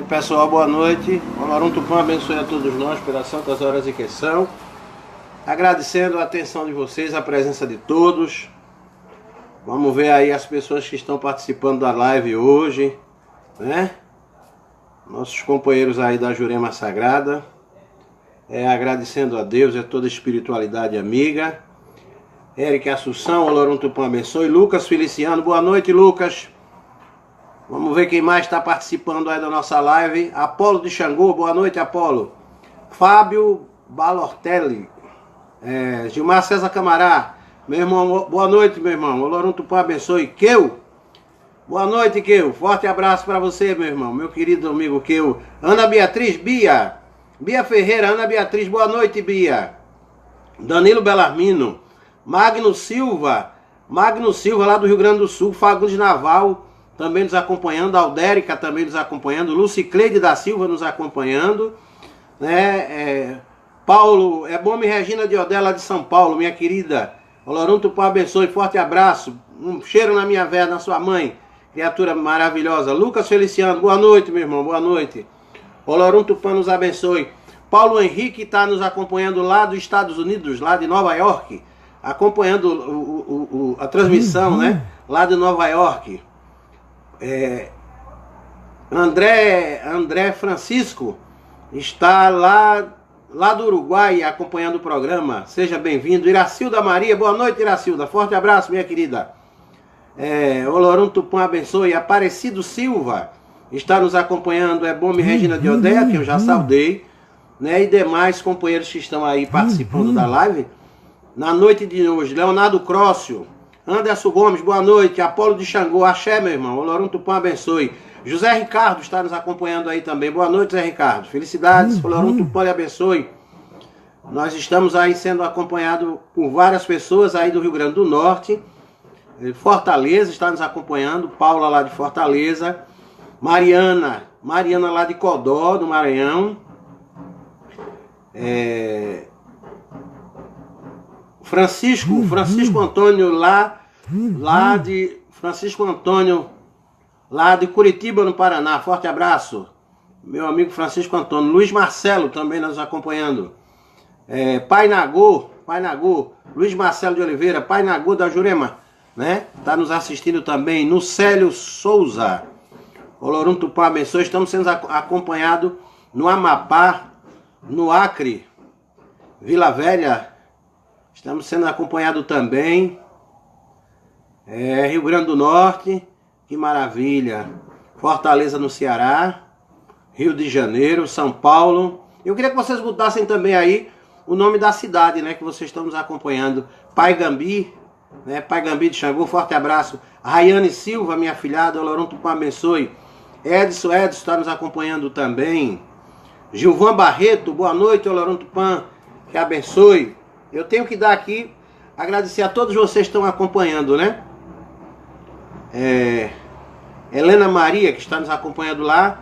noite, pessoal, boa noite. O Lorum Tupã abençoe a todos nós pelas santas horas em que são. Agradecendo a atenção de vocês, a presença de todos. Vamos ver aí as pessoas que estão participando da live hoje, né? Nossos companheiros aí da Jurema Sagrada. Agradecendo a Deus e a toda a espiritualidade amiga. Eric Assunção, o Lorum Tupã abençoe. Lucas Feliciano, boa noite, Lucas. Vamos ver quem mais está participando aí da nossa live. Apolo de Xangô, boa noite, Apolo. Fábio Balortelli. Gilmar César Camará, meu irmão, boa noite, meu irmão. O Lorum Tupã abençoe. Keu, boa noite, Keu. Forte abraço para você, meu irmão, meu querido amigo Keu. Ana Beatriz, Bia Ferreira, Ana Beatriz, boa noite, Bia. Danilo Belarmino, Magno Silva lá do Rio Grande do Sul. Fagundes Naval também nos acompanhando, Aldérica também nos acompanhando, Lucicleide da Silva nos acompanhando, né? Paulo, Bome Regina de Odela de São Paulo, minha querida. O Lorum Tupã abençoe, forte abraço, um cheiro na minha veia, na sua mãe, criatura maravilhosa. Lucas Feliciano, boa noite, meu irmão, boa noite. O Lorum Tupã nos abençoe. Paulo Henrique está nos acompanhando lá dos Estados Unidos, lá de Nova York, acompanhando a transmissão, né? Lá de Nova York. André Francisco está lá do Uruguai acompanhando o programa. Seja bem-vindo. Iracilda Maria, boa noite, Iracilda. Forte abraço, minha querida. O Lorum Tupã abençoe. Aparecido Silva está nos acompanhando. Bome Regina de Odeia, que eu já saudei, né? E demais companheiros que estão aí participando da live na noite de hoje. Leonardo Crócio, Anderson Gomes, boa noite. Apolo de Xangô, axé, meu irmão. O Lorum Tupã abençoe. José Ricardo está nos acompanhando aí também. Boa noite, José Ricardo. Felicidades, o Lorum Tupã lhe abençoe. Nós estamos aí sendo acompanhados por várias pessoas aí do Rio Grande do Norte. Fortaleza está nos acompanhando. Paula lá de Fortaleza. Mariana lá de Codó, do Maranhão. Francisco Antônio lá de Curitiba, no Paraná. Forte abraço, meu amigo Francisco Antônio. Luiz Marcelo também nos acompanhando. Pai Nagô, Luiz Marcelo de Oliveira, Pai Nagô da Jurema, né? Está nos assistindo também. Nucélio Souza, o Lorum Tupã abençoe. Estamos sendo acompanhados no Amapá, no Acre, Vila Velha. Estamos sendo acompanhados também. Rio Grande do Norte, que maravilha. Fortaleza no Ceará, Rio de Janeiro, São Paulo. Eu queria que vocês botassem também aí o nome da cidade, né, que vocês estão nos acompanhando. Pai Gambi, né, Pai Gambi de Xangô, forte abraço. Rayane Silva, minha filhada, o Lorum Tupã abençoe. Edson está nos acompanhando também. Gilvan Barreto, boa noite, o Lorum Tupã, que abençoe. Eu tenho que dar aqui, agradecer a todos vocês que estão acompanhando, né? Helena Maria, que está nos acompanhando lá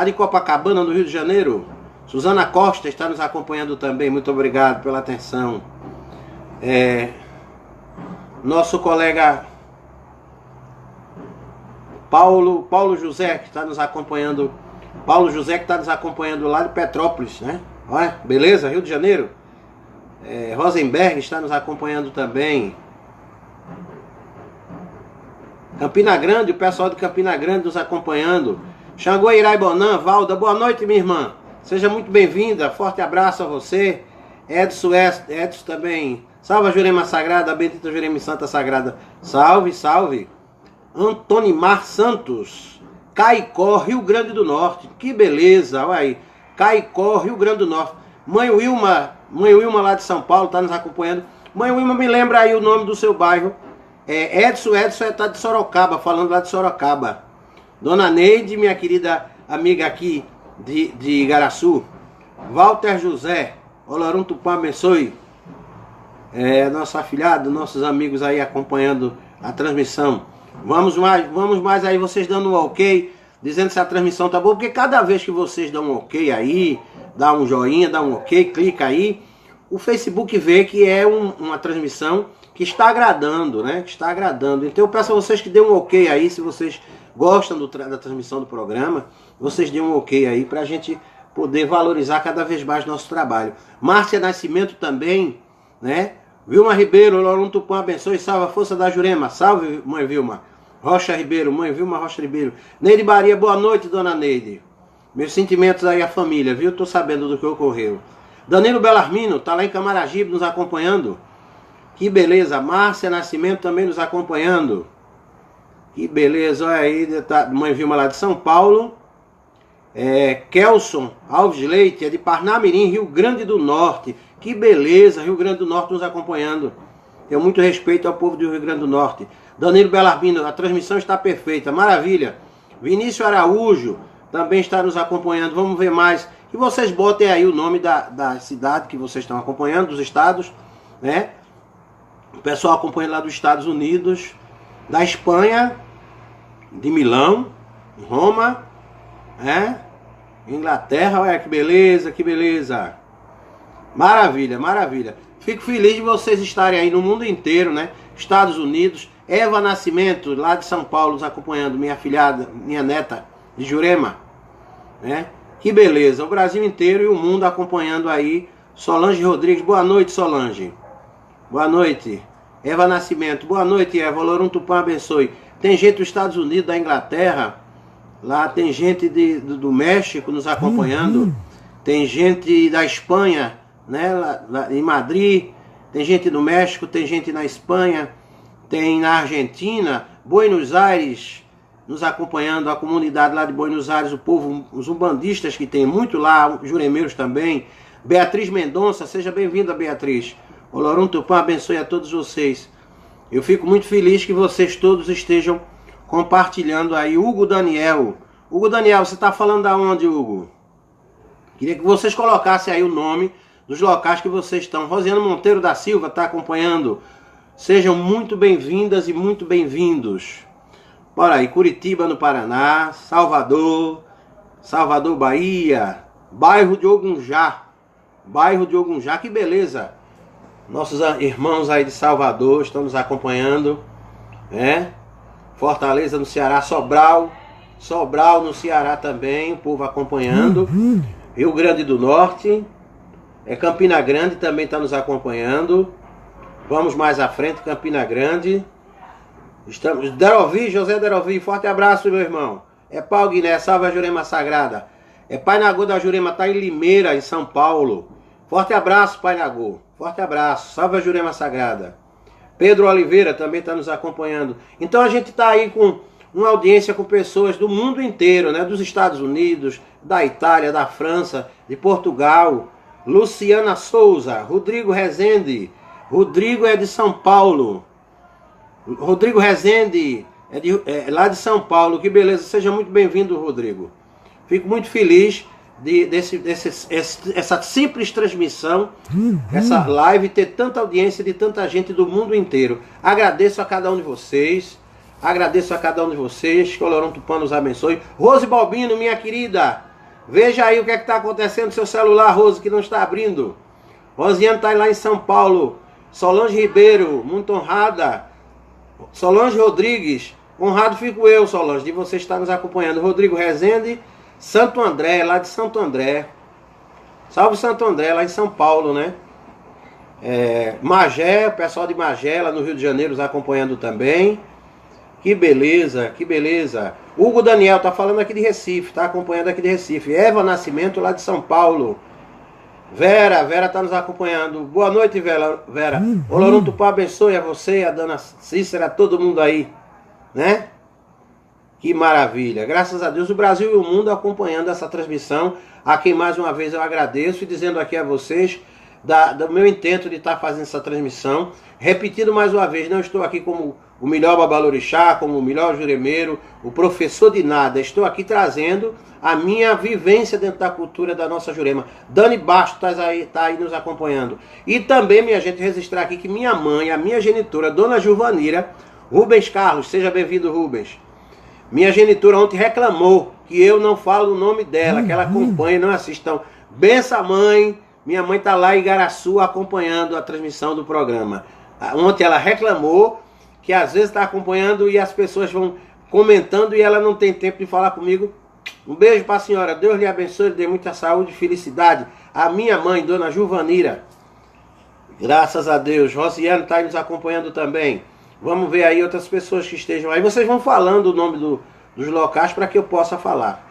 de Copacabana, no Rio de Janeiro. Suzana Costa está nos acompanhando também, muito obrigado pela atenção. Nosso colega Paulo José, que está nos acompanhando. Paulo José, que está nos acompanhando lá de Petrópolis, né? Olha, beleza, Rio de Janeiro. Rosenberg está nos acompanhando também. Campina Grande, o pessoal de Campina Grande nos acompanhando. Xangô Iraibonã, Valda, boa noite, minha irmã. Seja muito bem-vinda, forte abraço a você. Edson também. Salve a Jurema Sagrada, a bendita Jurema Santa Sagrada. Salve, salve. Antonimar Santos, Caicó, Rio Grande do Norte. Que beleza, olha aí. Caicó, Rio Grande do Norte. Mãe Wilma lá de São Paulo está nos acompanhando. Mãe Wilma, me lembra aí o nome do seu bairro. Edson está de Sorocaba, falando lá de Sorocaba. Dona Neide, minha querida amiga aqui de Igaraçu. Walter José, o Lorum Tupã abençoe. Nosso afilhado, nossos amigos aí acompanhando a transmissão. Vamos mais aí, vocês dando um ok, dizendo se a transmissão tá boa, porque cada vez que vocês dão um ok aí, dá um joinha, dá um ok, clica aí, o Facebook vê que é uma transmissão que está agradando, né? Que está agradando. Então eu peço a vocês que dêem um ok aí, se vocês gostam da transmissão do programa, vocês dêem um ok aí para a gente poder valorizar cada vez mais nosso trabalho. Márcia Nascimento também, né? Vilma Ribeiro, Lorão Tupã, abençoe e salva a força da Jurema. Salve, mãe Vilma. Rocha Ribeiro, mãe Vilma Rocha Ribeiro. Neide Baria, boa noite, dona Neide. Meus sentimentos aí à família, viu? Tô sabendo do que ocorreu. Danilo Belarmino, tá lá em Camaragibe nos acompanhando. Que beleza. Márcia Nascimento também nos acompanhando. Que beleza, olha aí, tá, mãe Vilma lá de São Paulo. Kelson Alves Leite, é de Parnamirim, Rio Grande do Norte. Que beleza, Rio Grande do Norte nos acompanhando. Tenho muito respeito ao povo do Rio Grande do Norte. Danilo Belarmino, a transmissão está perfeita, maravilha. Vinícius Araújo também está nos acompanhando. Vamos ver mais. E vocês botem aí o nome da cidade que vocês estão acompanhando, dos estados, né? O pessoal acompanha lá dos Estados Unidos, da Espanha, de Milão, Roma, Inglaterra. Olha que beleza, que beleza. Maravilha, maravilha. Fico feliz de vocês estarem aí no mundo inteiro, né? Estados Unidos. Eva Nascimento, lá de São Paulo, nos acompanhando. Minha filhada, minha neta de Jurema, né? Que beleza. O Brasil inteiro e o mundo acompanhando aí. Solange Rodrigues, boa noite, Solange. Boa noite. Eva Nascimento, boa noite, Eva. Lorum Tupã abençoe. Tem gente dos Estados Unidos, da Inglaterra. Lá tem gente do México nos acompanhando. Tem gente da Espanha, né? Lá em Madrid. Tem gente do México, tem gente na Espanha. Tem na Argentina. Buenos Aires nos acompanhando. A comunidade lá de Buenos Aires, o povo, os umbandistas que tem muito lá, juremeiros também. Beatriz Mendonça, seja bem-vinda, Beatriz. O Lorum Tupã abençoe a todos vocês. Eu fico muito feliz que vocês todos estejam compartilhando aí. Hugo Daniel. Hugo Daniel, você está falando da onde, Hugo? Queria que vocês colocassem aí o nome dos locais que vocês estão. Rosiana Monteiro da Silva está acompanhando. Sejam muito bem-vindas e muito bem-vindos. Bora aí, Curitiba, no Paraná. Salvador, Bahia. Bairro de Ogunjá. Bairro de Ogunjá, que beleza. Nossos irmãos aí de Salvador estão nos acompanhando, né? Fortaleza no Ceará, Sobral no Ceará também, o povo acompanhando. Rio Grande do Norte, Campina Grande também está nos acompanhando. Vamos mais à frente, Campina Grande. Estamos, Derovi, José Derovi, forte abraço, meu irmão. Pau Guiné, salve a Jurema Sagrada. Pai Nagô da Jurema, está em Limeira, em São Paulo. Forte abraço, Pai Nagô. Forte abraço. Salve a Jurema Sagrada. Pedro Oliveira também está nos acompanhando. Então a gente está aí com uma audiência com pessoas do mundo inteiro, né? Dos Estados Unidos, da Itália, da França, de Portugal. Luciana Souza, Rodrigo Rezende. Rodrigo é de São Paulo. Rodrigo Rezende é lá de São Paulo. Que beleza. Seja muito bem-vindo, Rodrigo. Fico muito feliz essa simples transmissão, essa live ter tanta audiência de tanta gente do mundo inteiro. Agradeço a cada um de vocês. Que o Lorum Tupã nos abençoe. Rose Balbino, minha querida, veja aí o que está acontecendo no seu celular, Rose, que não está abrindo. Rosiane está lá em São Paulo. Solange Ribeiro, muito honrada. Solange Rodrigues, honrado fico eu, Solange, de você estar nos acompanhando. Rodrigo Rezende, Santo André, lá de Santo André. Salve Santo André, lá em São Paulo, né? Magé, o pessoal de Magé, lá no Rio de Janeiro, nos acompanhando também. Que beleza, que beleza. Hugo Daniel tá falando aqui de Recife, tá acompanhando aqui de Recife. Eva Nascimento, lá de São Paulo. Vera tá nos acompanhando. Boa noite, Vera. O Lorum Tupã abençoe a você, a dona Cícera, a todo mundo aí, né? Que maravilha. Graças a Deus, o Brasil e o mundo acompanhando essa transmissão. A quem mais uma vez eu agradeço e dizendo aqui a vocês do meu intento de estar fazendo essa transmissão. Repetindo mais uma vez, não estou aqui como o melhor babalorixá, como o melhor juremeiro, o professor de nada. Estou aqui trazendo a minha vivência dentro da cultura da nossa Jurema. Dani Basto tá aí nos acompanhando. E também, minha gente, registrar aqui que minha mãe, a minha genitora, Dona Gilvanira, Rubens Carlos, seja bem-vindo, Rubens. Minha genitora ontem reclamou que eu não falo o nome dela, que ela acompanha e não assiste. Então, benção, mãe. Minha mãe está lá em Igaraçu acompanhando a transmissão do programa. Ontem ela reclamou que às vezes está acompanhando e as pessoas vão comentando e ela não tem tempo de falar comigo. Um beijo para a senhora. Deus lhe abençoe, lhe dê muita saúde e felicidade. A minha mãe, dona Juvanira. Graças a Deus. Rosiane está nos acompanhando também. Vamos ver aí outras pessoas que estejam aí. Vocês vão falando o nome dos locais para que eu possa falar.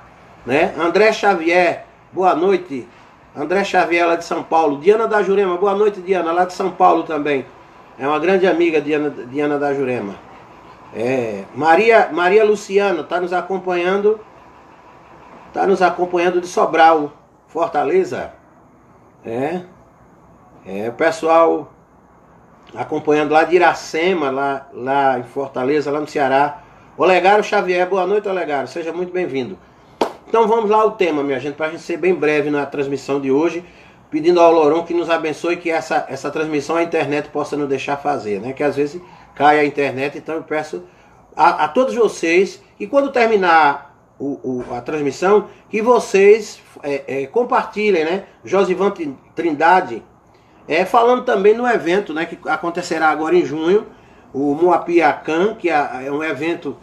Né? André Xavier, boa noite. André Xavier, lá de São Paulo. Diana da Jurema, boa noite, Diana, lá de São Paulo também. É uma grande amiga, Diana da Jurema. Maria Luciana está nos acompanhando. Está nos acompanhando de Sobral, Fortaleza. O pessoal acompanhando lá de Iracema, lá em Fortaleza, lá no Ceará. Olegário Xavier, boa noite, Olegário, seja muito bem-vindo. Então vamos lá ao tema, minha gente, para a gente ser bem breve na transmissão de hoje, pedindo ao Loron que nos abençoe, que essa transmissão a internet possa nos deixar fazer, né? Que às vezes cai a internet, então eu peço a todos vocês que quando terminar a transmissão, que vocês compartilhem, né? Josivan Trindade, falando também no evento, né, que acontecerá agora em junho, o Muapiacan, que é um evento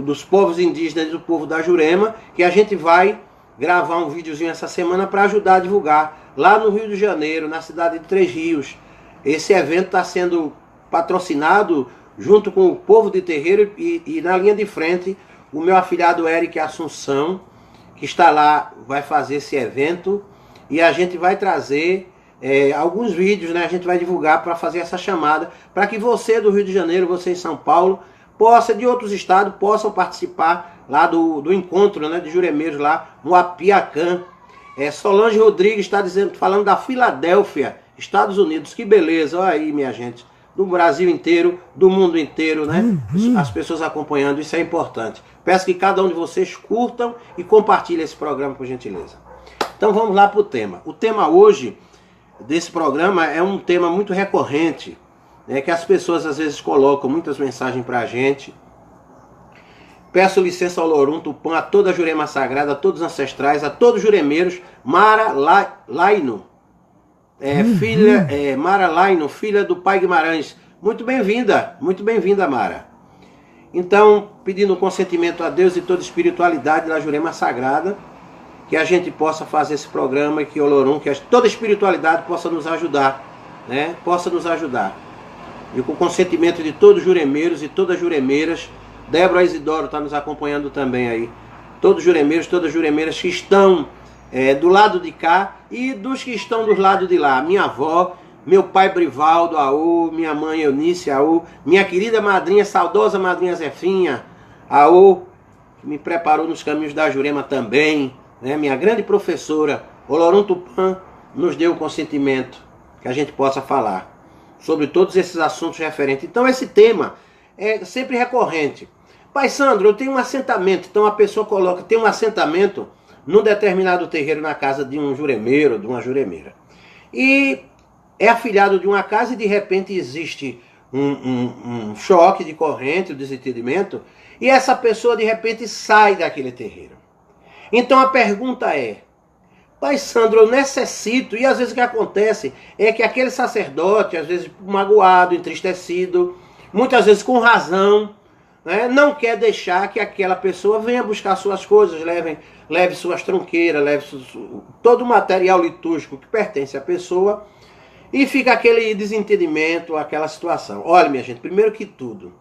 dos povos indígenas e do povo da Jurema, que a gente vai gravar um videozinho essa semana para ajudar a divulgar lá no Rio de Janeiro, na cidade de Três Rios. Esse evento está sendo patrocinado junto com o povo de terreiro e na linha de frente o meu afilhado Eric Assunção, que está lá, vai fazer esse evento e a gente vai trazer alguns vídeos, né? A gente vai divulgar para fazer essa chamada, para que você do Rio de Janeiro, você em São Paulo, de outros estados, possam participar lá do encontro, né, de juremeiros lá, no Apiacã. Solange Rodrigues está falando da Filadélfia, Estados Unidos. Que beleza, olha aí, minha gente. Do Brasil inteiro, do mundo inteiro, né? As pessoas acompanhando, isso é importante. Peço que cada um de vocês curtam e compartilhem esse programa, por gentileza. Então vamos lá para o tema. O tema hoje desse programa é um tema muito recorrente, que as pessoas às vezes colocam muitas mensagens para a gente. Peço licença ao Lorum Tupã, a toda a Jurema Sagrada, a todos os ancestrais, a todos os juremeiros. Mara Laino, Mara Laino, filha do pai Guimarães. Muito bem-vinda, Mara. Então, pedindo consentimento a Deus e toda espiritualidade da Jurema Sagrada, que a gente possa fazer esse programa e que o Lorum, que toda espiritualidade possa nos ajudar, né? Possa nos ajudar. E com o consentimento de todos os juremeiros e todas as juremeiras, Débora Isidoro está nos acompanhando também aí. Todos os juremeiros, todas as juremeiras que estão do lado de cá e dos que estão do lado de lá. Minha avó, meu pai Brivaldo, Aô, minha mãe Eunice, Aô, minha querida madrinha, saudosa madrinha Zefinha, Aô, que me preparou nos caminhos da Jurema também, né? Minha grande professora, Lorum Tupã, nos deu o consentimento que a gente possa falar sobre todos esses assuntos referentes. Então esse tema é sempre recorrente. Pai Sandro, eu tenho um assentamento. Então a pessoa coloca, tem um assentamento num determinado terreiro na casa de um juremeiro, de uma juremeira. E é afilhado de uma casa e de repente existe um choque de corrente, um desentendimento, e essa pessoa de repente sai daquele terreiro. Então a pergunta é: Pai Sandro, eu necessito, e às vezes o que acontece é que aquele sacerdote, às vezes magoado, entristecido, muitas vezes com razão, né, não quer deixar que aquela pessoa venha buscar suas coisas, leve suas tronqueiras, leve todo o material litúrgico que pertence à pessoa, e fica aquele desentendimento, aquela situação. Olha, minha gente, primeiro que tudo,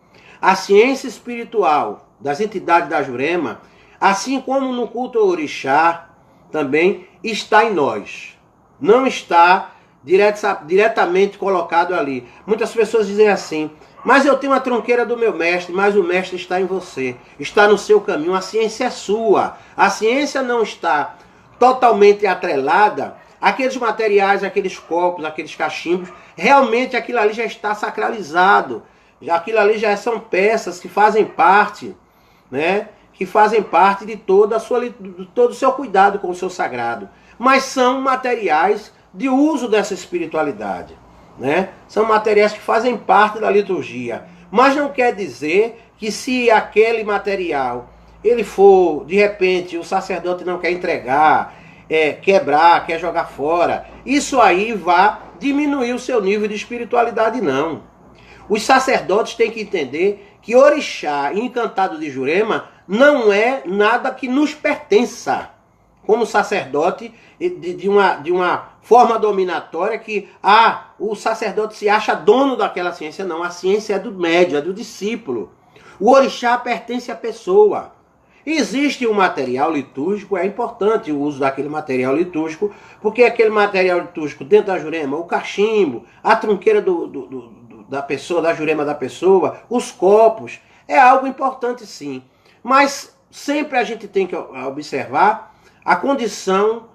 a ciência espiritual das entidades da Jurema, assim como no culto ao orixá, também está em nós. Não está diretamente colocado ali. Muitas pessoas dizem assim: mas eu tenho a tronqueira do meu mestre, mas o mestre está em você, está no seu caminho, a ciência é sua. A ciência não está totalmente atrelada àqueles materiais, aqueles copos, aqueles cachimbos. Realmente aquilo ali já está sacralizado. Aquilo ali já são peças que fazem parte, né? Que fazem parte de todo o seu cuidado com o seu sagrado. Mas são materiais de uso dessa espiritualidade, né? São materiais que fazem parte da liturgia. Mas não quer dizer que se aquele material, ele for, de repente, o sacerdote não quer entregar, quebrar, quer jogar fora, isso aí vai diminuir o seu nível de espiritualidade, não. Os sacerdotes têm que entender que orixá e encantado de Jurema não é nada que nos pertença. Como sacerdote de uma forma dominatória que o sacerdote se acha dono daquela ciência. Não, a ciência é do médium, é do discípulo. O orixá pertence à pessoa. Existe um material litúrgico, é importante o uso daquele material litúrgico, porque aquele material litúrgico dentro da Jurema, o cachimbo, a trunqueira da pessoa, da Jurema da pessoa, os copos, é algo importante sim. Mas sempre a gente tem que observar a condição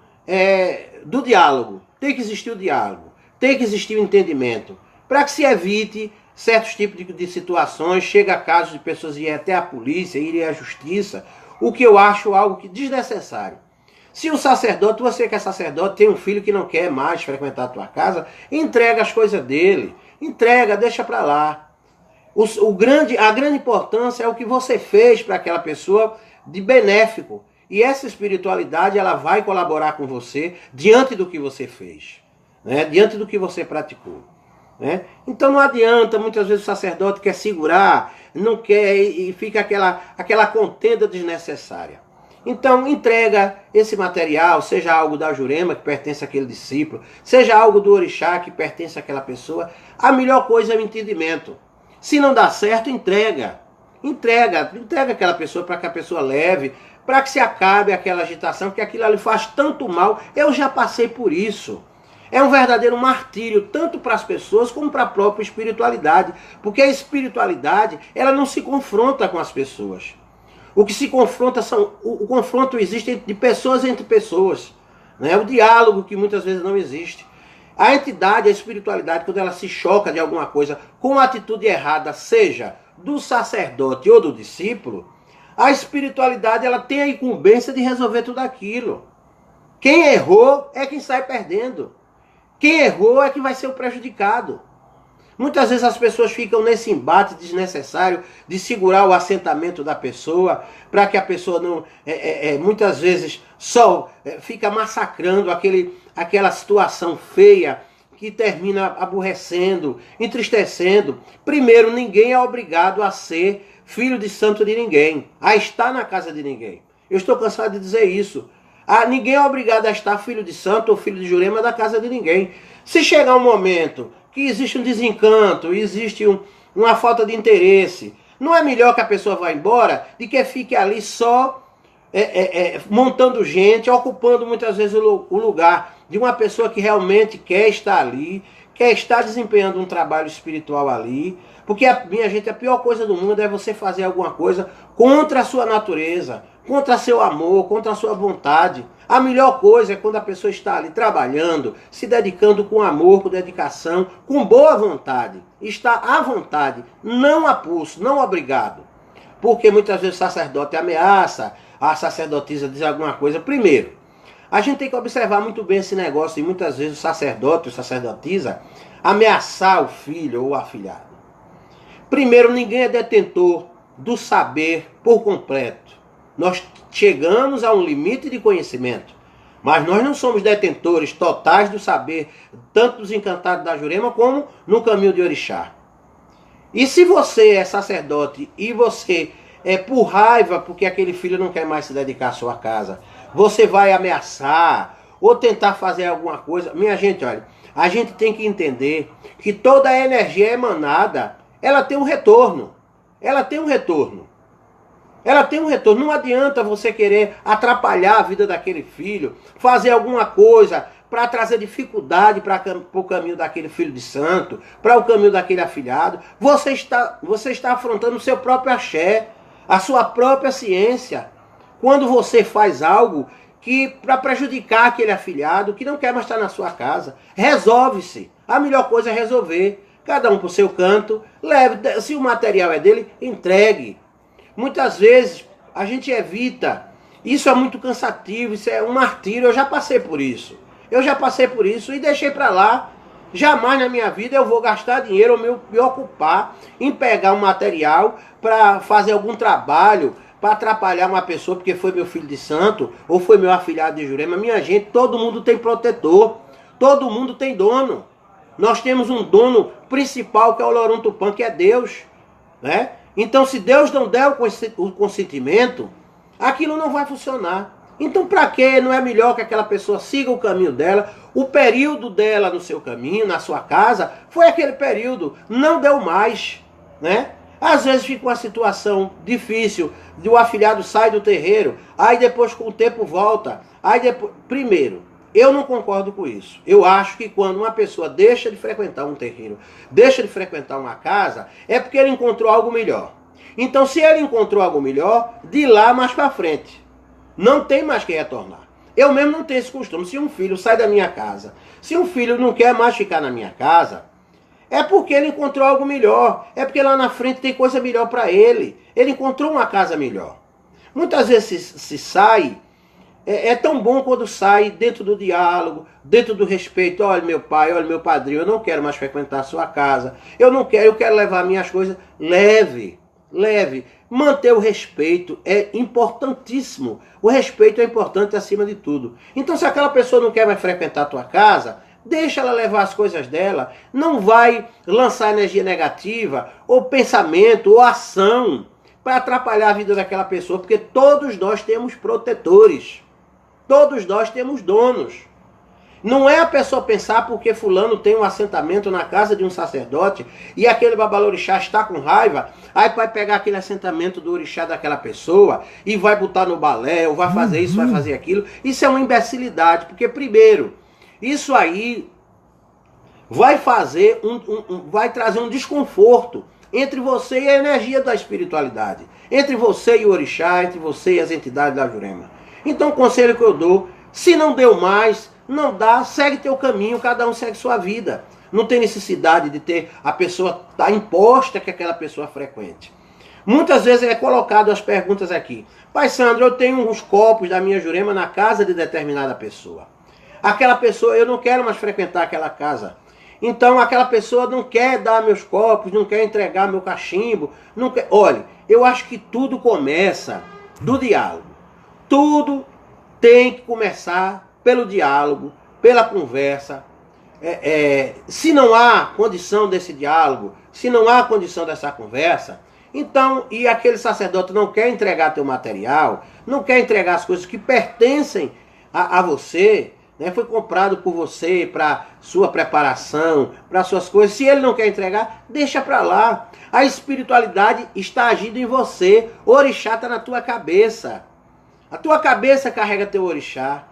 do diálogo. Tem que existir o diálogo, tem que existir o entendimento, para que se evite certos tipos de situações, chega a casos de pessoas irem até a polícia, irem à justiça, o que eu acho algo desnecessário. Se o sacerdote, você que é sacerdote, tem um filho que não quer mais frequentar a tua casa, entrega as coisas dele, entrega, deixa para lá. A grande importância é o que você fez para aquela pessoa de benéfico. E essa espiritualidade ela vai colaborar com você diante do que você fez, né? Diante do que você praticou. Né? Então não adianta, muitas vezes o sacerdote quer segurar, não quer e fica aquela contenda desnecessária. Então entrega esse material, seja algo da Jurema que pertence àquele discípulo, seja algo do orixá que pertence àquela pessoa. A melhor coisa é o entendimento. Se não dá certo, entrega aquela pessoa para que a pessoa leve, para que se acabe aquela agitação, que aquilo ali faz tanto mal. Eu já passei por isso. É um verdadeiro martírio, tanto para as pessoas como para a própria espiritualidade. Porque a espiritualidade, ela não se confronta com as pessoas. O que se confronta o confronto existe de pessoas entre pessoas. Né? O diálogo que muitas vezes não existe. A entidade, a espiritualidade, quando ela se choca de alguma coisa com a atitude errada, seja do sacerdote ou do discípulo, a espiritualidade ela tem a incumbência de resolver tudo aquilo. Quem errou é quem sai perdendo. Quem errou é que vai ser o prejudicado. Muitas vezes as pessoas ficam nesse embate desnecessário de segurar o assentamento da pessoa, para que a pessoa não, muitas vezes só fica massacrando aquela situação feia que termina aborrecendo, entristecendo. Primeiro, ninguém é obrigado a ser filho de santo de ninguém, a estar na casa de ninguém. Eu estou cansado de dizer isso. Ninguém é obrigado a estar filho de santo ou filho de Jurema da casa de ninguém. Se chegar um momento que existe um desencanto, existe uma falta de interesse, não é melhor que a pessoa vá embora do que fique ali só montando gente, ocupando muitas vezes o lugar de uma pessoa que realmente quer estar ali, quer estar desempenhando um trabalho espiritual ali. Porque, minha gente, a pior coisa do mundo é você fazer alguma coisa contra a sua natureza, contra seu amor, contra a sua vontade. A melhor coisa é quando a pessoa está ali trabalhando, se dedicando com amor, com dedicação, com boa vontade. Está à vontade, não a pulso, não obrigado. Porque muitas vezes o sacerdote ameaça, a sacerdotisa diz alguma coisa. Primeiro, a gente tem que observar muito bem esse negócio, e muitas vezes o sacerdote, a sacerdotisa, ameaçar o filho ou o afilhado. Primeiro, ninguém é detentor do saber por completo. Nós chegamos a um limite de conhecimento, mas nós não somos detentores totais do saber, tanto dos encantados da Jurema como no caminho de Orixá. E se você é sacerdote e você por raiva, porque aquele filho não quer mais se dedicar à sua casa, você vai ameaçar ou tentar fazer alguma coisa, minha gente, olha, a gente tem que entender que toda a energia emanada, ela tem um retorno. Ela tem um retorno. Ela tem um retorno. Não adianta você querer atrapalhar a vida daquele filho, fazer alguma coisa para trazer dificuldade para o caminho daquele filho de santo, para o caminho daquele afilhado. Você está afrontando o seu próprio axé, a sua própria ciência. Quando você faz algo que para prejudicar aquele afilhado que não quer mais estar na sua casa, resolve-se. A melhor coisa é resolver. Cada um para o seu canto, leve, se o material é dele, entregue. Muitas vezes a gente evita, isso é muito cansativo, isso é um martírio, eu já passei por isso. E deixei para lá. Jamais na minha vida eu vou gastar dinheiro ou me ocupar em pegar um material para fazer algum trabalho, para atrapalhar uma pessoa porque foi meu filho de santo ou foi meu afilhado de Jurema. Minha gente, todo mundo tem protetor, todo mundo tem dono. Nós temos um dono principal que é o Olorum Tupã, que é Deus, né? Então, se Deus não der o consentimento, aquilo não vai funcionar. Então, para que não é melhor que aquela pessoa siga o caminho dela? O período dela no seu caminho, na sua casa, foi aquele período, não deu mais, né? Às vezes fica uma situação difícil, o afilhado sai do terreiro, aí depois com o tempo volta, aí depois... Primeiro, eu não concordo com isso. Eu acho que quando uma pessoa deixa de frequentar um terreiro, deixa de frequentar uma casa, é porque ele encontrou algo melhor. Então, se ele encontrou algo melhor, de lá mais para frente, não tem mais que retornar. Eu mesmo não tenho esse costume. Se um filho sai da minha casa, se um filho não quer mais ficar na minha casa, é porque ele encontrou algo melhor. É porque lá na frente tem coisa melhor para ele. Ele encontrou uma casa melhor. Muitas vezes se sai, é tão bom quando sai dentro do diálogo, dentro do respeito. Olha meu pai, olha meu padrinho, eu não quero mais frequentar a sua casa. Eu quero levar minhas coisas. Leve. Manter o respeito é importantíssimo. O respeito é importante acima de tudo. Então, se aquela pessoa não quer mais frequentar a tua casa, deixa ela levar as coisas dela. Não vai lançar energia negativa, ou pensamento, ou ação, para atrapalhar a vida daquela pessoa, porque todos nós temos protetores. Todos nós temos donos. Não é a pessoa pensar porque fulano tem um assentamento na casa de um sacerdote e aquele babalorixá está com raiva, aí vai pegar aquele assentamento do orixá daquela pessoa e vai botar no balé, ou vai fazer isso, vai fazer aquilo. Isso é uma imbecilidade, porque primeiro, isso aí vai fazer vai trazer um desconforto entre você e a energia da espiritualidade, entre você e o orixá, entre você e as entidades da Jurema. Então o conselho que eu dou, se não deu mais, não dá, segue teu caminho, cada um segue sua vida. Não tem necessidade de ter a pessoa tá imposta que aquela pessoa frequente. Muitas vezes é colocado as perguntas aqui. Pai Sandro, eu tenho uns copos da minha Jurema na casa de determinada pessoa. Aquela pessoa, eu não quero mais frequentar aquela casa. Então aquela pessoa não quer dar meus copos, não quer entregar meu cachimbo. Não quer... Olha, eu acho que tudo começa do diálogo. Tudo tem que começar pelo diálogo, pela conversa. Se não há condição desse diálogo, se não há condição dessa conversa, então, e aquele sacerdote não quer entregar teu material, não quer entregar as coisas que pertencem a você, né, foi comprado por você para sua preparação, para suas coisas, se ele não quer entregar, deixa para lá. A espiritualidade está agindo em você, o orixá está na tua cabeça. A tua cabeça carrega teu orixá.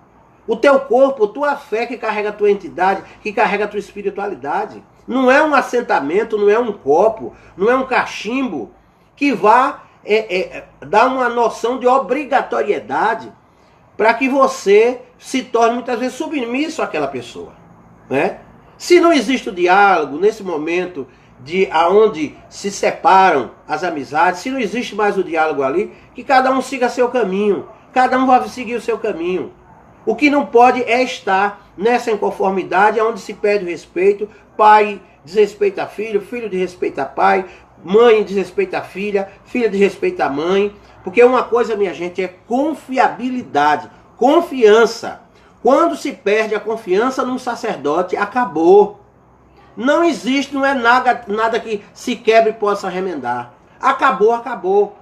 O teu corpo, a tua fé que carrega a tua entidade, que carrega a tua espiritualidade. Não é um assentamento, não é um copo, não é um cachimbo que vá dar uma noção de obrigatoriedade para que você se torne muitas vezes submisso àquela pessoa, né? Se não existe o diálogo nesse momento de aonde se separam as amizades, se não existe mais o diálogo ali, que cada um siga seu caminho, cada um vai seguir o seu caminho. O que não pode é estar nessa inconformidade onde se perde o respeito, pai desrespeita filho, filho desrespeita pai, mãe desrespeita filha, filha desrespeita mãe. Porque uma coisa, minha gente, é confiabilidade, confiança. Quando se perde a confiança num sacerdote, acabou. Não existe, não é nada que se quebre e possa remendar. Acabou, acabou.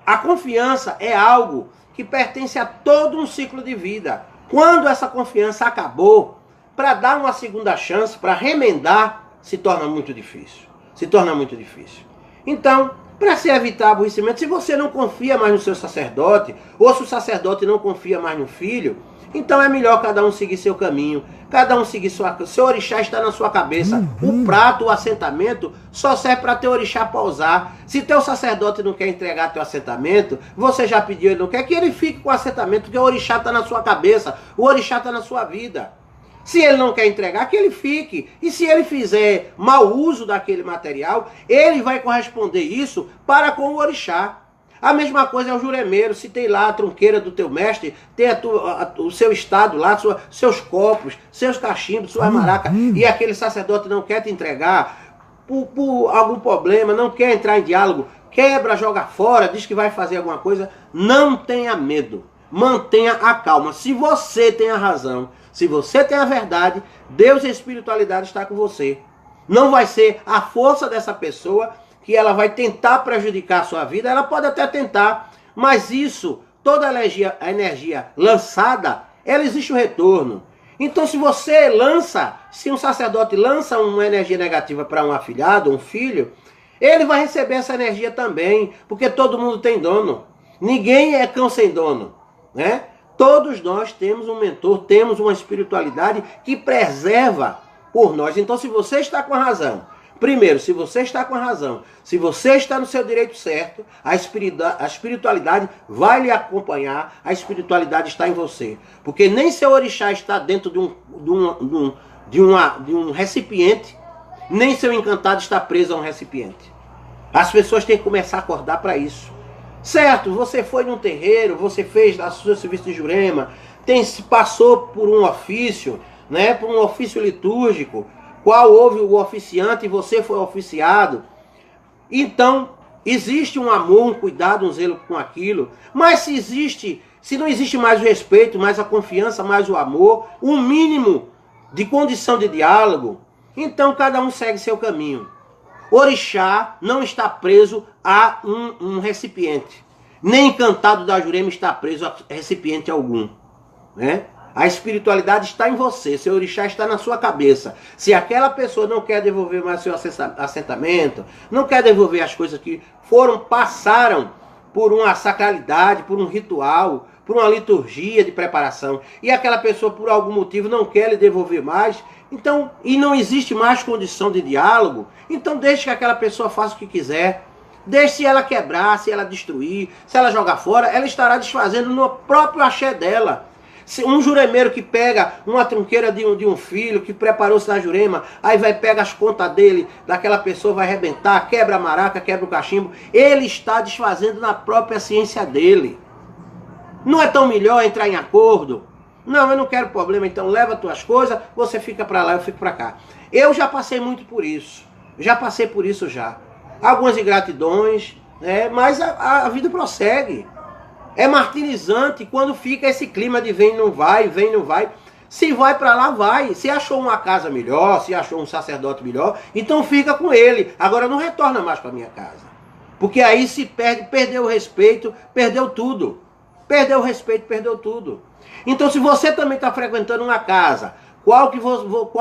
A confiança é algo que pertence a todo um ciclo de vida. Quando essa confiança acabou, para dar uma segunda chance, para remendar, se torna muito difícil. Se torna muito difícil. Então, para se evitar aborrecimento, se você não confia mais no seu sacerdote, ou se o sacerdote não confia mais no filho, então é melhor cada um seguir seu caminho, cada um seguir seu orixá está na sua cabeça. O prato, o assentamento, só serve para teu orixá pousar. Se teu sacerdote não quer entregar teu assentamento, você já pediu, ele não quer, que ele fique com o assentamento, porque o orixá está na sua cabeça, o orixá está na sua vida. Se ele não quer entregar, que ele fique. E se ele fizer mau uso daquele material, ele vai corresponder isso para com o orixá. A mesma coisa é o juremeiro. Se tem lá a trunqueira do teu mestre, tem o seu estado lá, seus copos, seus cachimbos, suas maracas, e aquele sacerdote não quer te entregar por algum problema, não quer entrar em diálogo, quebra, joga fora, diz que vai fazer alguma coisa, não tenha medo. Mantenha a calma. Se você tem a razão, se você tem a verdade, Deus e a espiritualidade está com você. Não vai ser a força dessa pessoa que ela vai tentar prejudicar a sua vida. Ela pode até tentar, mas isso, toda a energia lançada, ela existe o retorno. Então se você lança, se um sacerdote lança uma energia negativa para um afilhado, um filho, ele vai receber essa energia também, porque todo mundo tem dono. Ninguém é cão sem dono, né? Todos nós temos um mentor, temos uma espiritualidade que preserva por nós. Então se você está com a razão, primeiro, se você está com a razão, se você está no seu direito certo, a espiritualidade vai lhe acompanhar, a espiritualidade está em você. Porque nem seu orixá está dentro de um recipiente, nem seu encantado está preso a um recipiente. As pessoas têm que começar a acordar para isso. Certo, você foi num terreiro, você fez o seu serviço de Jurema, passou por um ofício, né, por um ofício litúrgico, qual houve o oficiante e você foi oficiado. Então, existe um amor, um cuidado, um zelo com aquilo. Mas se não existe mais o respeito, mais a confiança, mais o amor, um mínimo de condição de diálogo, então cada um segue seu caminho. Orixá não está preso a um recipiente. Nem encantado da Jurema está preso a recipiente algum, né? A espiritualidade está em você, seu orixá está na sua cabeça. Se aquela pessoa não quer devolver mais seu assentamento, não quer devolver as coisas que passaram por uma sacralidade, por um ritual, por uma liturgia de preparação, e aquela pessoa por algum motivo não quer lhe devolver mais, então, e não existe mais condição de diálogo, então deixe que aquela pessoa faça o que quiser. Deixe se ela quebrar, se ela destruir, se ela jogar fora, ela estará desfazendo no próprio axé dela. Se um juremeiro que pega uma trunqueira de um filho que preparou-se na Jurema, aí pega as contas dele, daquela pessoa, vai arrebentar, quebra a maraca, quebra o cachimbo, ele está desfazendo na própria ciência dele. Não é tão melhor entrar em acordo? Não, eu não quero problema, então leva as tuas coisas, você fica para lá, eu fico para cá. Eu já passei muito por isso, já passei por isso já. Algumas ingratidões, né? Mas a vida prossegue. É martirizante quando fica esse clima de vem não vai, vem não vai. Se vai para lá, vai. Se achou uma casa melhor, se achou um sacerdote melhor, então fica com ele. Agora não retorna mais para minha casa. Porque aí se perdeu o respeito, perdeu tudo. Perdeu o respeito, perdeu tudo. Então se você também está frequentando uma casa, qual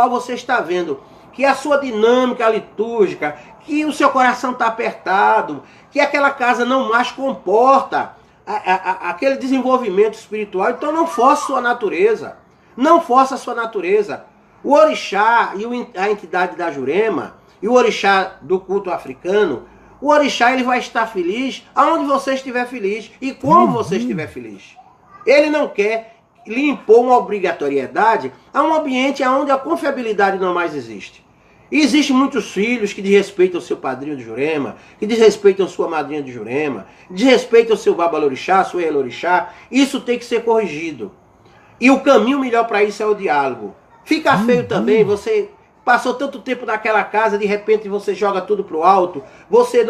você está vendo que a sua dinâmica litúrgica, que o seu coração está apertado, que aquela casa não mais comporta aquele desenvolvimento espiritual, então não force sua natureza. Não force a sua natureza. O orixá e a entidade da Jurema, e o orixá do culto africano, o orixá ele vai estar feliz aonde você estiver feliz e como você estiver feliz. Ele não quer lhe impor uma obrigatoriedade a um ambiente onde a confiabilidade não mais existe. E existem muitos filhos que desrespeitam o seu padrinho de Jurema, que desrespeitam sua madrinha de Jurema, desrespeitam o seu babalorixá, sua elorixá. Isso tem que ser corrigido. E o caminho melhor para isso é o diálogo. Fica feio também, você passou tanto tempo naquela casa, de repente você joga tudo para o alto, você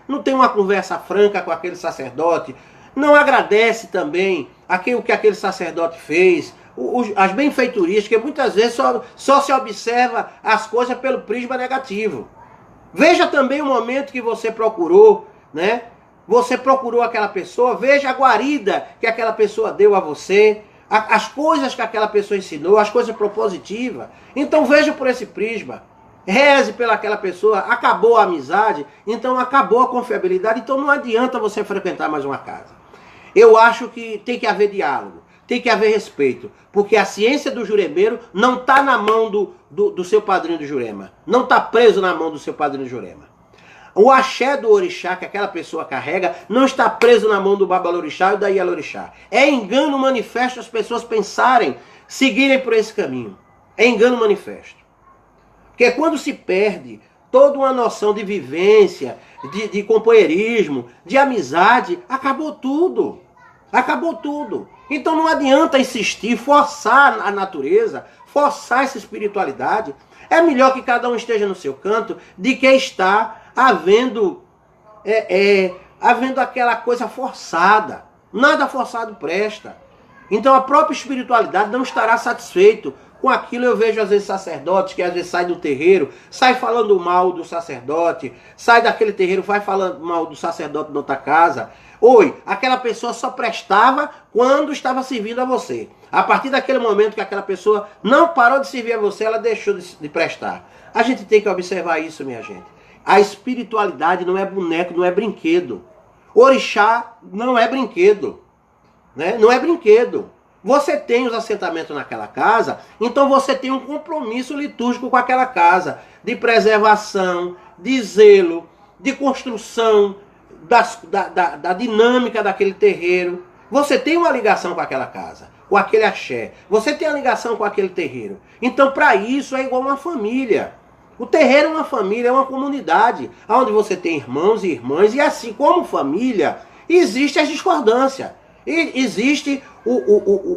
não tem uma conversa franca com aquele sacerdote, não agradece também o que aquele sacerdote fez, as benfeitorias, que muitas vezes só se observa as coisas pelo prisma negativo. Veja também o momento que você procurou, né? Você procurou aquela pessoa, veja a guarida que aquela pessoa deu a você, as coisas que aquela pessoa ensinou, as coisas propositivas. Então veja por esse prisma. Reze pelaquela pessoa, acabou a amizade, então acabou a confiabilidade, então não adianta você frequentar mais uma casa. Eu acho que tem que haver diálogo. Tem que haver respeito, porque a ciência do juremeiro não está na mão do seu padrinho de Jurema. Não está preso na mão do seu padrinho de Jurema. O axé do orixá que aquela pessoa carrega não está preso na mão do babalorixá e da ielorixá. É engano manifesto as pessoas pensarem, seguirem por esse caminho. É engano manifesto. Porque quando se perde toda uma noção de vivência, de companheirismo, de amizade, acabou tudo. Acabou tudo. Então não adianta insistir, forçar a natureza, forçar essa espiritualidade. É melhor que cada um esteja no seu canto de que está havendo aquela coisa forçada. Nada forçado presta. Então a própria espiritualidade não estará satisfeito com aquilo. Eu vejo às vezes sacerdotes que às vezes saem do terreiro, sai falando mal do sacerdote, sai daquele terreiro, vai falando mal do sacerdote na outra casa. Oi, aquela pessoa só prestava quando estava servindo a você. A partir daquele momento que aquela pessoa não parou de servir a você, ela deixou de prestar. A gente tem que observar isso, minha gente. A espiritualidade não é boneco, não é brinquedo. Orixá não é brinquedo, né? Não é brinquedo. Você tem os assentamentos naquela casa, então você tem um compromisso litúrgico com aquela casa, de preservação, de zelo, de construção da dinâmica daquele terreiro. Você tem uma ligação com aquela casa, com aquele axé. Você tem a ligação com aquele terreiro. Então, para isso, é igual uma família. O terreiro é uma família, é uma comunidade, onde você tem irmãos e irmãs, e assim como família, existe a discordância. E existe,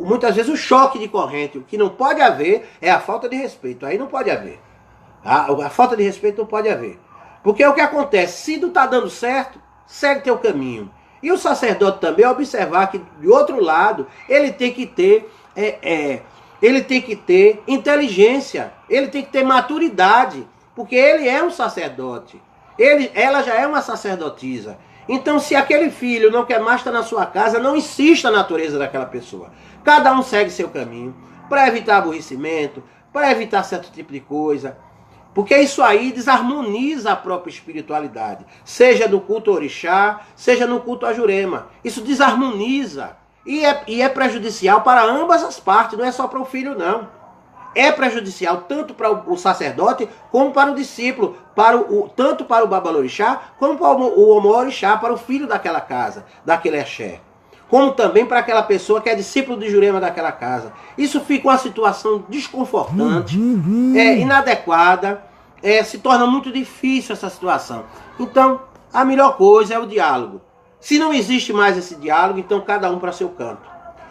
muitas vezes, o choque de corrente. O que não pode haver é a falta de respeito. Aí não pode haver. A falta de respeito não pode haver. Porque o que acontece? Se não está dando certo, segue teu caminho. E o sacerdote também observar que, de outro lado, ele tem que ter... ele tem que ter inteligência, ele tem que ter maturidade, porque ele é um sacerdote, ela já é uma sacerdotisa. Então, se aquele filho não quer mais estar na sua casa, não insista na natureza daquela pessoa. Cada um segue seu caminho, para evitar aborrecimento, para evitar certo tipo de coisa, porque isso aí desarmoniza a própria espiritualidade, seja no culto orixá, seja no culto a Jurema. Isso desarmoniza. E é prejudicial para ambas as partes, não é só para o filho, não. É prejudicial tanto para o sacerdote, como para o discípulo, tanto para o babalorixá, como para o omorixá, para o filho daquela casa, daquele axé. Como também para aquela pessoa que é discípulo de Jurema daquela casa. Isso fica uma situação desconfortante, inadequada, se torna muito difícil essa situação. Então, a melhor coisa é o diálogo. Se não existe mais esse diálogo, então cada um para seu canto.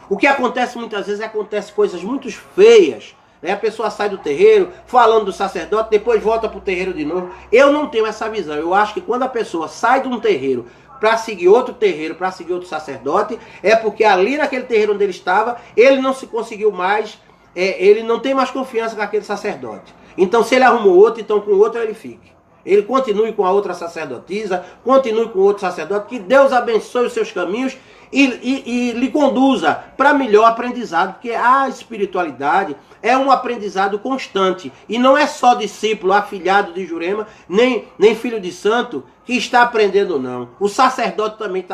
O que acontece muitas vezes, acontece coisas muito feias. Né? A pessoa sai do terreiro, falando do sacerdote, depois volta para o terreiro de novo. Eu não tenho essa visão. Eu acho que quando a pessoa sai de um terreiro para seguir outro terreiro, para seguir outro sacerdote, é porque ali naquele terreiro onde ele estava, ele não se conseguiu mais, ele não tem mais confiança com aquele sacerdote. Então se ele arrumou outro, então com o outro ele fique. Ele continue com a outra sacerdotisa, continue com o outro sacerdote, que Deus abençoe os seus caminhos e lhe conduza para melhor aprendizado, porque a espiritualidade é um aprendizado constante, e não é só discípulo, afilhado de Jurema, nem filho de santo que está aprendendo, não. O sacerdote também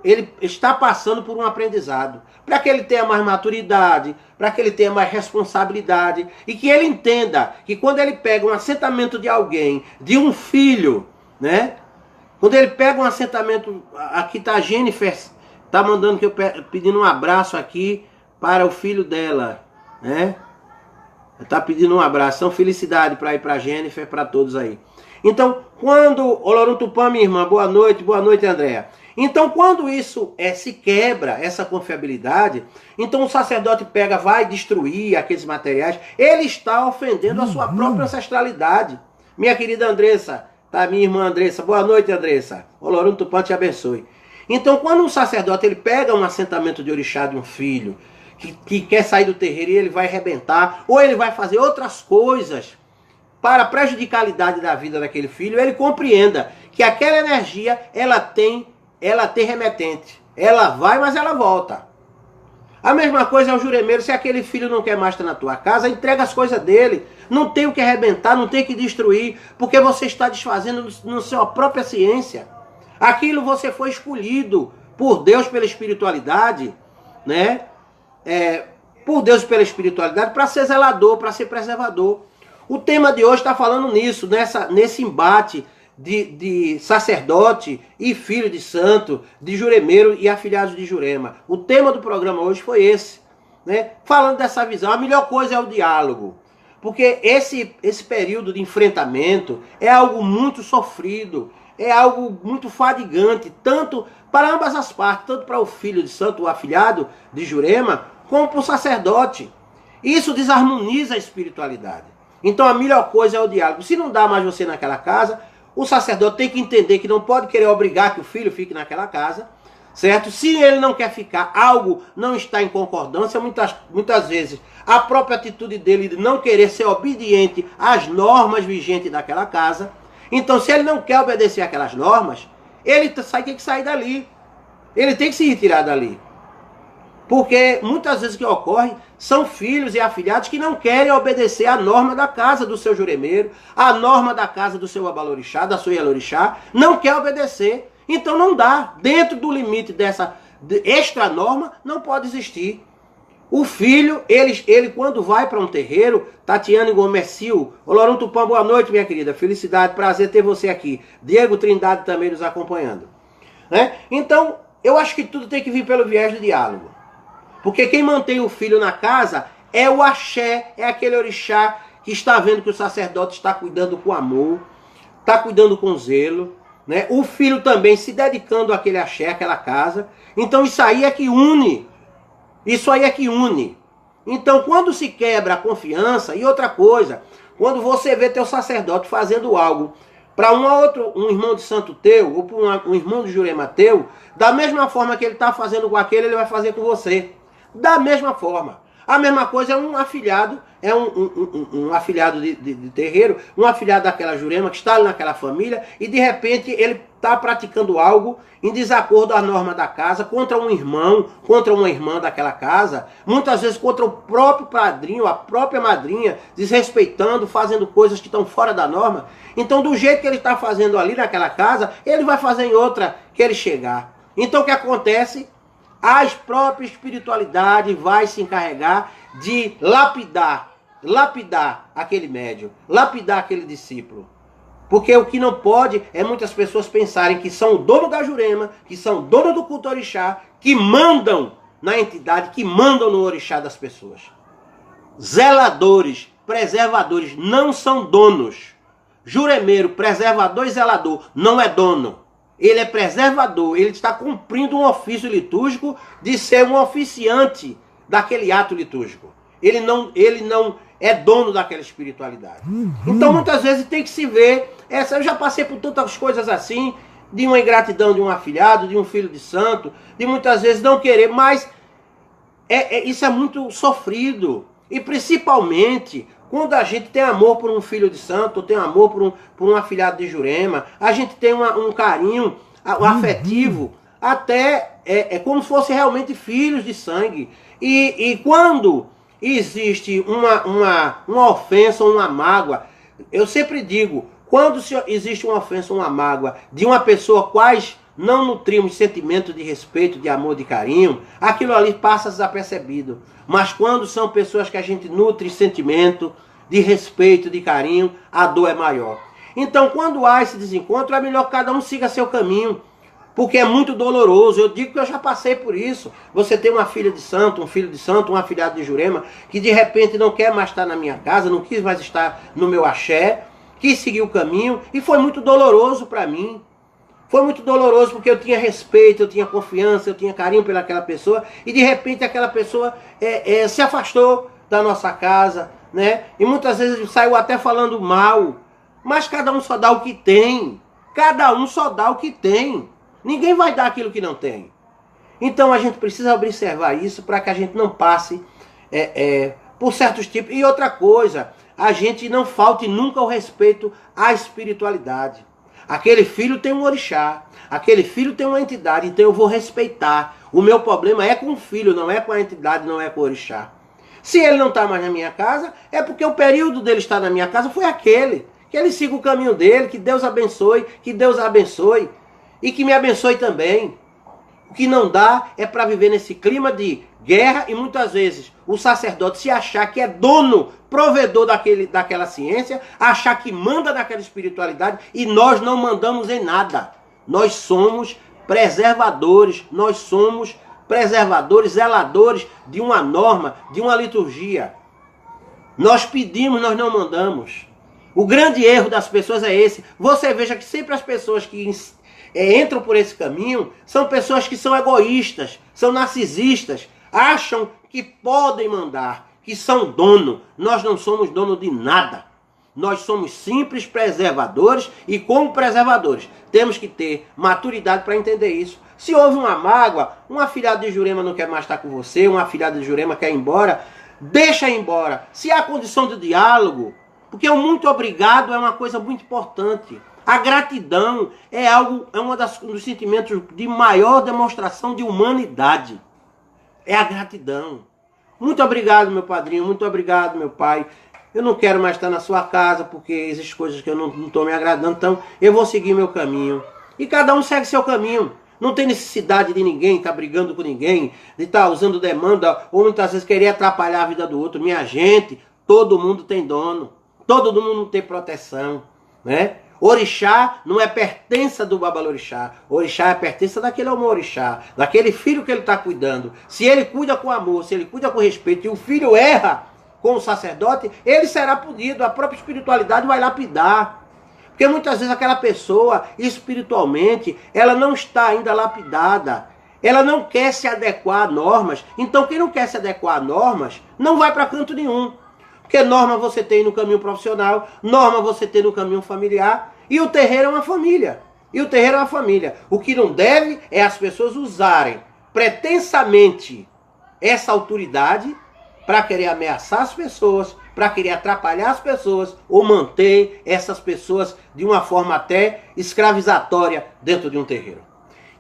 ele está passando por um aprendizado, para que ele tenha mais maturidade, para que ele tenha mais responsabilidade, e que ele entenda que quando ele pega um assentamento de alguém, de um filho, né? Quando ele pega um assentamento, aqui está a Jennifer, está mandando que eu pedindo um abraço aqui para o filho dela, né? Está pedindo um abraço, então felicidade para ir para a Jennifer, para todos aí. Então, quando, Olorum Tupã, minha irmã, boa noite, Andréa. Então, quando isso se quebra, essa confiabilidade, então o sacerdote vai destruir aqueles materiais, ele está ofendendo a sua própria ancestralidade. Minha querida Andressa, tá, minha irmã Andressa, boa noite, Andressa. Olorum Tupã te abençoe. Então, quando um sacerdote ele pega um assentamento de orixá de um filho, que quer sair do terreiro e ele vai arrebentar, ou ele vai fazer outras coisas para a prejudicalidade da vida daquele filho, ele compreenda que aquela energia, ela tem remetente. Ela vai, mas ela volta. A mesma coisa é o juremeiro. Se aquele filho não quer mais estar na tua casa, entrega as coisas dele. Não tem o que arrebentar, não tem o que destruir, porque você está desfazendo na sua própria ciência. Aquilo você foi escolhido por Deus pela espiritualidade, né? Por Deus pela espiritualidade, para ser zelador, para ser preservador. O tema de hoje está falando nisso, nesse embate de sacerdote e filho de santo, de juremeiro e afilhados de Jurema. O tema do programa hoje foi esse, né? Falando dessa visão, a melhor coisa é o diálogo. Porque esse período de enfrentamento é algo muito sofrido, é algo muito fadigante, tanto para ambas as partes, tanto para o filho de santo, o afilhado de Jurema, como para o sacerdote. Isso desarmoniza a espiritualidade. Então a melhor coisa é o diálogo. Se não dá mais você naquela casa, o sacerdote tem que entender que não pode querer obrigar que o filho fique naquela casa. certo? Se ele não quer ficar, algo não está em concordância, muitas vezes a própria atitude dele de não querer ser obediente às normas vigentes daquela casa. Então, se ele não quer obedecer aquelas normas, ele tem que sair dali. Ele tem que se retirar dali. Porque muitas vezes o que ocorre são filhos e afilhados que não querem obedecer à norma da casa do seu juremeiro, à norma da casa do seu abalorixá, da sua ialorixá, não quer obedecer. Então não dá. Dentro do limite dessa extra norma, não pode existir. O filho, ele quando vai para um terreiro, Tatiane Gomercil, Olorão Tupã, boa noite, minha querida, felicidade, prazer ter você aqui. Diego Trindade também nos acompanhando. Né? Então, eu acho que tudo tem que vir pelo viés do diálogo. Porque quem mantém o filho na casa é o axé, é aquele orixá que está vendo que o sacerdote está cuidando com amor, está cuidando com zelo, né? O filho também se dedicando àquele axé, àquela casa. Então isso aí é que une. Isso aí é que une. Então quando se quebra a confiança, e outra coisa, quando você vê teu sacerdote fazendo algo para um irmão de santo teu, ou para um irmão de Jurema teu, da mesma forma que ele está fazendo com aquele, ele vai fazer com você. Da mesma forma. A mesma coisa é um afilhado, um afilhado de terreiro, um afilhado daquela Jurema que está ali naquela família e de repente ele está praticando algo em desacordo à norma da casa, contra um irmão, contra uma irmã daquela casa, muitas vezes contra o próprio padrinho, a própria madrinha, desrespeitando, fazendo coisas que estão fora da norma. Então do jeito que ele está fazendo ali naquela casa, ele vai fazer em outra que ele chegar. Então o que acontece? A própria espiritualidade vai se encarregar de lapidar aquele médium, lapidar aquele discípulo. Porque o que não pode é muitas pessoas pensarem que são o dono da Jurema, que são o dono do culto orixá, que mandam na entidade, que mandam no orixá das pessoas. Zeladores, preservadores, não são donos. Juremeiro, preservador e zelador, não é dono. Ele é preservador, ele está cumprindo um ofício litúrgico de ser um oficiante daquele ato litúrgico. Ele não é dono daquela espiritualidade. Então muitas vezes tem que se ver, eu já passei por tantas coisas assim, de uma ingratidão de um afilhado, de um filho de santo, de muitas vezes não querer, mas isso é muito sofrido. E principalmente quando a gente tem amor por um filho de santo, ou tem amor por um afilhado de Jurema, a gente tem um carinho afetivo, até como se fossem realmente filhos de sangue. E quando existe uma ofensa ou uma mágoa, eu sempre digo, quando existe uma ofensa ou uma mágoa de uma pessoa quais não nutrimos sentimento de respeito, de amor, de carinho, aquilo ali passa desapercebido. Mas quando são pessoas que a gente nutre sentimento de respeito, de carinho, a dor é maior. Então, quando há esse desencontro, é melhor que cada um siga seu caminho, porque é muito doloroso. Eu digo que eu já passei por isso. Você tem uma filha de santo, um filho de santo, um afilhado de Jurema, que de repente não quer mais estar na minha casa, não quis mais estar no meu axé, quis seguir o caminho, e foi muito doloroso para mim. Foi muito doloroso porque eu tinha respeito, eu tinha confiança, eu tinha carinho pelaquela pessoa, e de repente aquela pessoa se afastou da nossa casa, né? E muitas vezes saiu até falando mal. Mas cada um só dá o que tem. Cada um só dá o que tem. Ninguém vai dar aquilo que não tem. Então a gente precisa observar isso para que a gente não passe por certos tipos. E outra coisa, a gente não falte nunca o respeito à espiritualidade. Aquele filho tem um orixá, aquele filho tem uma entidade, então eu vou respeitar. O meu problema é com o filho, não é com a entidade, não é com o orixá. Se ele não está mais na minha casa, é porque o período dele estar na minha casa foi aquele. Que ele siga o caminho dele, que Deus abençoe, que Deus abençoe e que me abençoe também. O que não dá é para viver nesse clima de guerra e muitas vezes o sacerdote se achar que é dono, provedor daquela ciência, achar que manda naquela espiritualidade e nós não mandamos em nada. Nós somos preservadores, zeladores de uma norma, de uma liturgia. Nós pedimos, nós não mandamos. O grande erro das pessoas é esse. Você veja que sempre as pessoas que entram por esse caminho são pessoas que são egoístas, são narcisistas, acham que podem mandar, que são dono. Nós não somos dono de nada. Nós somos simples preservadores e como preservadores temos que ter maturidade para entender isso, Se houve uma mágoa, um afilhado de Jurema não quer mais estar com você, um afilhado de Jurema quer ir embora, deixa ir embora. Se há condição de diálogo, porque o muito obrigado é uma coisa muito importante. A gratidão é algo, é um dos sentimentos de maior demonstração de humanidade. É a gratidão. Muito obrigado, meu padrinho, muito obrigado, meu pai. Eu não quero mais estar na sua casa porque existem coisas que eu não estou me agradando, então eu vou seguir meu caminho. E cada um segue seu caminho. Não tem necessidade de ninguém estar brigando com ninguém, de estar usando demanda ou muitas vezes querer atrapalhar a vida do outro. Minha gente, todo mundo tem dono, todo mundo tem proteção, né? Orixá não é pertença do babalorixá. Orixá é pertença daquele omorixá, daquele filho que ele está cuidando. Se ele cuida com amor, se ele cuida com respeito e o filho erra com o sacerdote, ele será punido. A própria espiritualidade vai lapidar. Porque muitas vezes aquela pessoa, espiritualmente, ela não está ainda lapidada. Ela não quer se adequar a normas. Então quem não quer se adequar a normas, não vai para canto nenhum. Porque norma você tem no caminho profissional, norma você tem no caminho familiar, e o terreiro é uma família. E o terreiro é uma família. O que não deve é as pessoas usarem pretensamente essa autoridade para querer ameaçar as pessoas, para querer atrapalhar as pessoas, ou manter essas pessoas de uma forma até escravizatória dentro de um terreiro.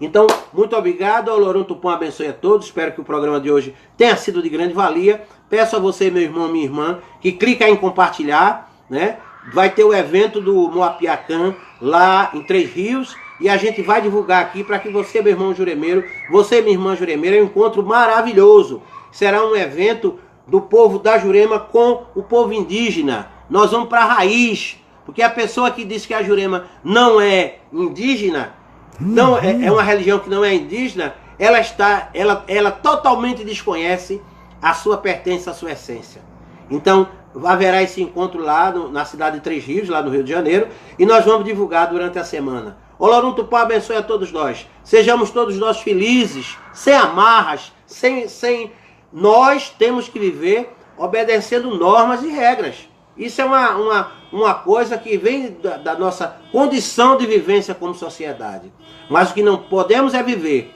Então, muito obrigado, Olorum Tupã abençoe a todos, espero que o programa de hoje tenha sido de grande valia. Peço a você, meu irmão, minha irmã, que clica em compartilhar, né? Vai ter o evento do Moapiacã lá em Três Rios, e a gente vai divulgar aqui para que você, meu irmão juremeiro, você, minha irmã juremeira, é um encontro maravilhoso. Será um evento do povo da Jurema com o povo indígena. Nós vamos para a raiz, porque a pessoa que diz que a Jurema não é indígena, não é uma religião que não é indígena, ela totalmente desconhece a sua pertença, a sua essência. Então, haverá esse encontro lá na cidade de Três Rios, lá no Rio de Janeiro, e nós vamos divulgar durante a semana. Olorum Tupã abençoe a todos nós. Sejamos todos nós felizes, sem amarras, sem nós temos que viver obedecendo normas e regras. Isso é uma coisa que vem da nossa condição de vivência como sociedade. Mas o que não podemos é viver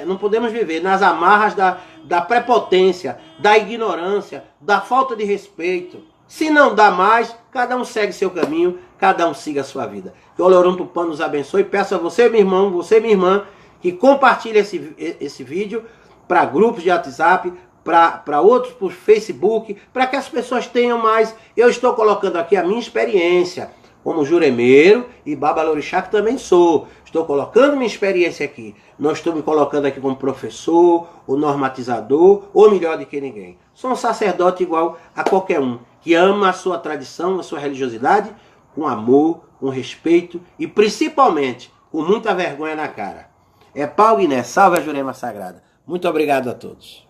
não podemos viver nas amarras da prepotência, da ignorância, da falta de respeito. Se não dá mais, cada um segue seu caminho, cada um siga a sua vida. Que o Olorum Tupã nos abençoe. Peço a você, meu irmão, você, minha irmã, que compartilhe esse vídeo para grupos de WhatsApp, para outros por Facebook, para que as pessoas tenham mais. Eu estou colocando aqui a minha experiência como juremeiro e babalorixá, que também sou. Estou colocando minha experiência aqui. Não estou me colocando aqui como professor, ou normatizador, ou melhor do que ninguém. Sou um sacerdote igual a qualquer um, que ama a sua tradição, a sua religiosidade, com amor, com respeito e principalmente com muita vergonha na cara. É pau Guiné, salve a Jurema Sagrada. Muito obrigado a todos.